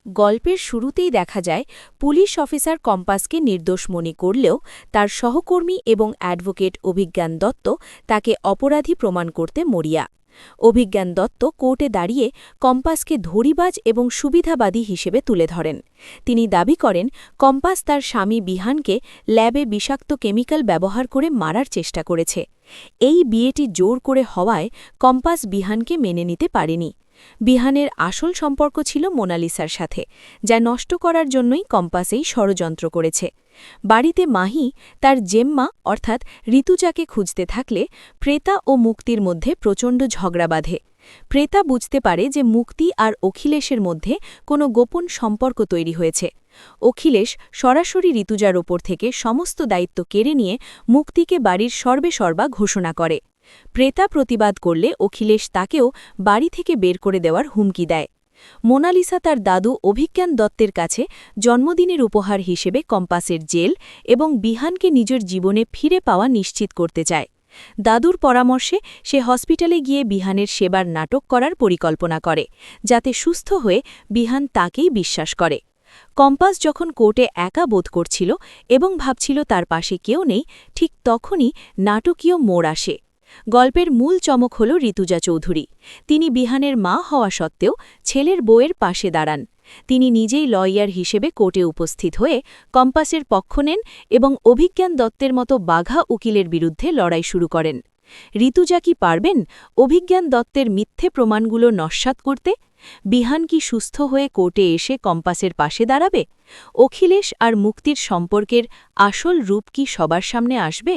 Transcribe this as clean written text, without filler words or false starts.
গল্পের শুরুতেই দেখা যায় পুলিশ অফিসার কম্পাসকে নির্দোষ মনে করলেও তার সহকর্মী এবং অ্যাডভোকেট অভিজ্ঞান দত্ত তাকে অপরাধী প্রমাণ করতে মরিয়া। অভিজ্ঞান দত্ত কোর্টে দাঁড়িয়ে কম্পাসকে ধড়িবাজ এবং সুবিধাবাদী হিসেবে তুলে ধরেন। তিনি দাবি করেন কম্পাস তার স্বামী বিহানকে ল্যাবে বিষাক্ত কেমিক্যাল ব্যবহার করে মারার চেষ্টা করেছে। এই বিয়েটি জোর করে হওয়ায় কম্পাস বিহানকে মেনে নিতে পারেনি। বিহানের আসল সম্পর্ক ছিল মোনালিসার সাথে, যা নষ্ট করার জন্যই কম্পাস এই ষড়যন্ত্র করেছে। বাড়িতে মাহি তার জেম্মা অর্থাৎ ঋতুজাকে খুঁজতে থাকলে প্রেতা ও মুক্তির মধ্যে প্রচণ্ড ঝগড়া বাঁধে। প্রেতা বুঝতে পারে যে মুক্তি আর অখিলেশের মধ্যে কোনো গোপন সম্পর্ক তৈরি হয়েছে। অখিলেশ সরাসরি ঋতুজার ওপর থেকে সমস্ত দায়িত্ব কেড়ে নিয়ে মুক্তিকে বাড়ির সর্বেসর্বা ঘোষণা করে। প্রেতা প্রতিবাদ করলে অখিলেশ তাকেও বাড়ি থেকে বের করে দেওয়ার হুমকি দেয়। মোনালিসা তার দাদু অভিজ্ঞান দত্তের কাছে জন্মদিনের উপহার হিসেবে কম্পাসের জেল এবং বিহানকে নিজের জীবনে ফিরে পাওয়া নিশ্চিত করতে চায়। দাদুর পরামর্শে সে হসপিটালে গিয়ে বিহানের সেবার নাটক করার পরিকল্পনা করে, যাতে সুস্থ হয়ে বিহান তাকেই বিশ্বাস করে। কম্পাস যখন কোর্টে একা বোধ করছিল এবং ভাবছিল তার পাশে কেউ নেই, ঠিক তখনই নাটকীয় মোড় আসে। গল্পের মূল চমক হল ঋতুজা চৌধুরী। তিনি বিহানের মা হওয়া সত্ত্বেও ছেলের বউয়ের পাশে দাঁড়ান। তিনি নিজেই লয়ার হিসেবে কোর্টে উপস্থিত হয়ে কম্পাসের পক্ষ নেন এবং অভিজ্ঞান দত্তের মতো বাঘা উকিলের বিরুদ্ধে লড়াই শুরু করেন। ঋতুজা কি পারবেন অভিজ্ঞান দত্তের মিথ্যে প্রমাণগুলো নস্যাৎ করতে? বিহান কি সুস্থ হয়ে কোর্টে এসে কম্পাসের পাশে দাঁড়াবে? অখিলেশ আর মুক্তির সম্পর্কের আসল রূপ কি সবার সামনে আসবে?